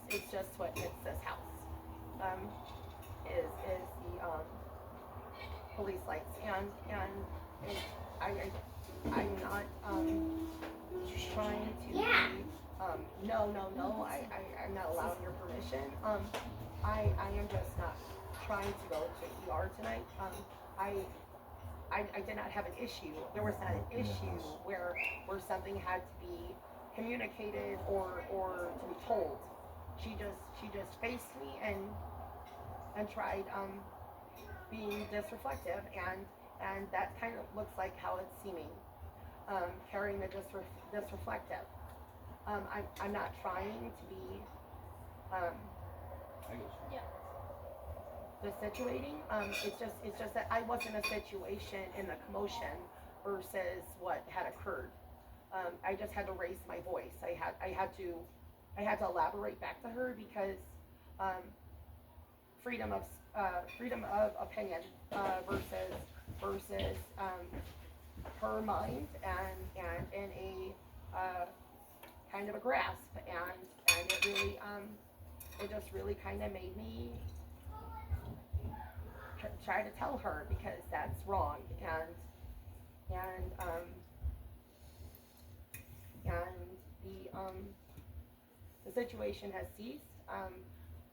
It's just what hits this house. Um, is the police lights, and it, I'm not trying to be, I'm not allowing your permission. I am just not trying to go to ER tonight. I I did not have an issue. There was not an issue where something had to be communicated or to be told. She just faced me and tried being disreflective, and that kind of looks like how it's seeming, carrying the disreflective. I'm not trying to be um, Yeah. situating. It's just that I was in a situation in the commotion versus what had occurred. I just had to raise my voice. I had to elaborate back to her because um, freedom of opinion versus her mind and in a kind of a grasp, and it just really kind of made me try to tell her because that's wrong, and the situation has ceased.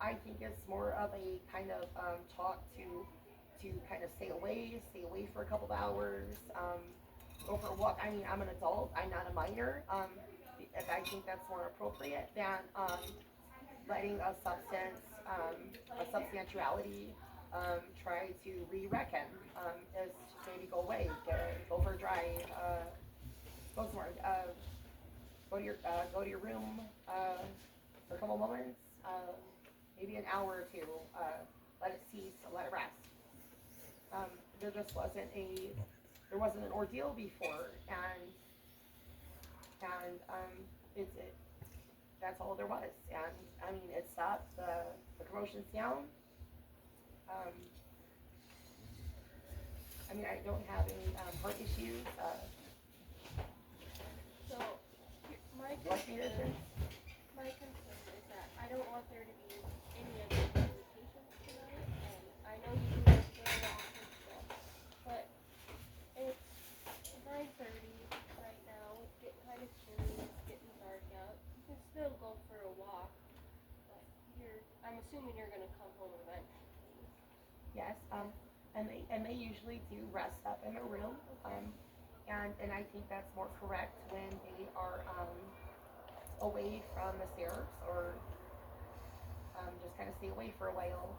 I think it's more of a kind of talk to kind of stay away for a couple of hours, go for a walk. I mean, I'm an adult, I'm not a minor. If I think that's more appropriate than letting a substantiality, try to re-reckon, is maybe go away, go for a drive, go somewhere, go to your room for a couple moments, maybe an hour or two, let it cease, let it rest. There just wasn't an ordeal before, and that's all there was. And I mean, it stopped. The commotion's down. Um, I mean, I don't have any heart issues. So my Blood conditions. my concern is that I don't want there to be any other complications tonight, and I know you do have to walk and stuff, but it's 9:30 right now. It's getting kind of chilly. It's getting dark out. You can still go for a walk, but I'm assuming you're gonna come home eventually. Yes. And they usually do rest up in a room. Okay. And I think that's more correct when they are away from the stairs, or just kind of stay away for a while,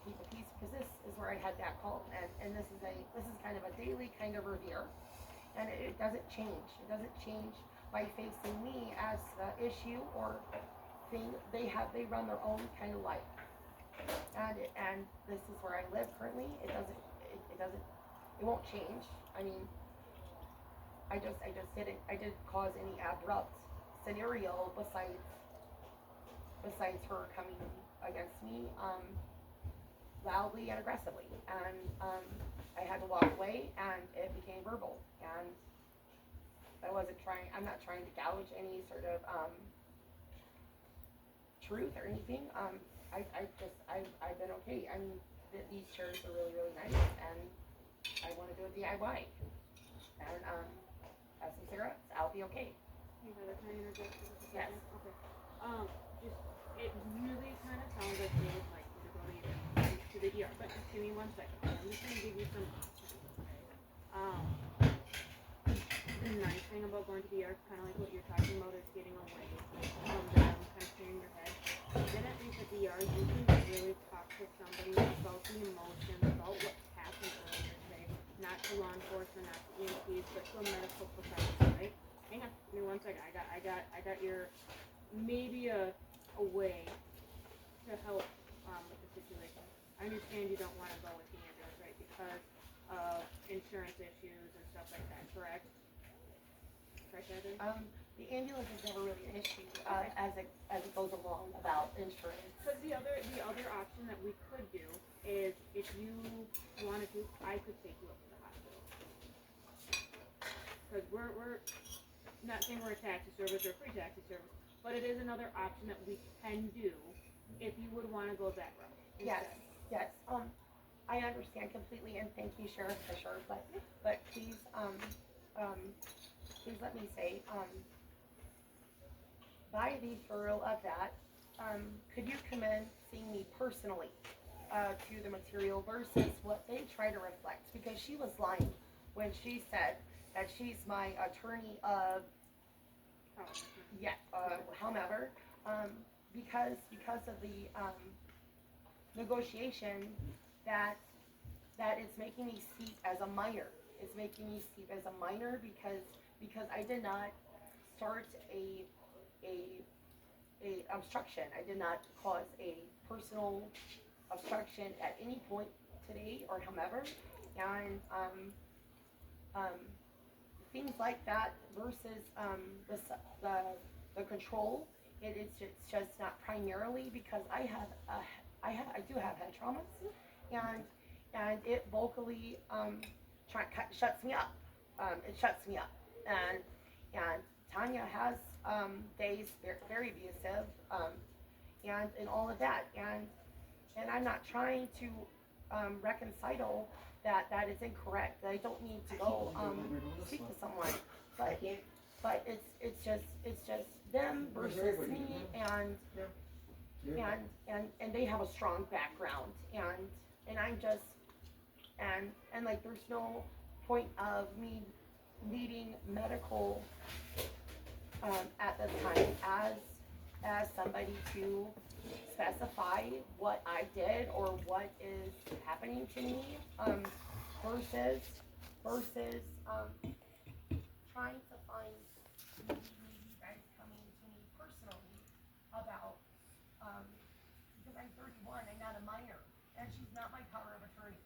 keep the peace, because this is where I had that call, and this is kind of a daily kind of revere, and it doesn't change. It doesn't change by facing me as the issue or thing. They run their own kind of life, and this is where I live currently. It won't change. I mean, I didn't cause any abrupt scenario besides her coming against me, loudly and aggressively, and I had to walk away, and it became verbal, and I'm not trying to gouge any sort of truth or anything. I've been okay. I mean, these chairs are really, really nice, and I want to do a DIY, and have some cigarettes. I'll be okay. Hey brother, can I interject for just a Yes. second? Okay. Just it really kind of sounds like they would like you to go to the ER, but just give me 1 second. I'm just gonna give you some options, okay? Um, the nice thing about going to the ER is kind of like what you're talking about is getting away from them, kind of clearing your head. Then at least at the ER, you can really talk to somebody about the emotions, about what happened earlier today, not to law enforcement, not to EMTs, but to a medical professional, right? Hang on, give me 1 second. I got your maybe a way to help with the situation. I understand you don't want to go with the ambulance, right? Because of insurance issues and stuff like that, correct? Correct, Evan? The ambulance is never really an issue, as it goes along about insurance. Because the other option that we could do is if you wanted to, I could take you up to the hospital. Because we're not saying we're a taxi service or a free taxi service, but it is another option that we can do if you would wanna go that route. Yes, instead. yes, I understand completely, and thank you, Sheriff Fisher, but please, please let me say, by the thorough of that, could you commend seeing me personally, to the material versus what they try to reflect? Because she was lying when she said that she's my attorney of, yeah, however, because of the, negotiation that it's making me see as a minor. It's making me see as a minor because I did not start a obstruction. I did not cause a personal obstruction at any point today or however. And things like that versus the control. It's just not primarily because I do have head traumas, and it vocally shuts me up. It shuts me up, and Tanya has days very abusive, and all of that, and I'm not trying to reconcile that is incorrect. That I don't need to go speak to someone, but it's just them versus me, and they have a strong background, and I'm just and like there's no point of me needing medical at the time as somebody to specify what I did or what is happening to me, versus trying to find maybe you guys coming to me personally about, because I'm 31, I'm not a minor, and she's not my power of attorney.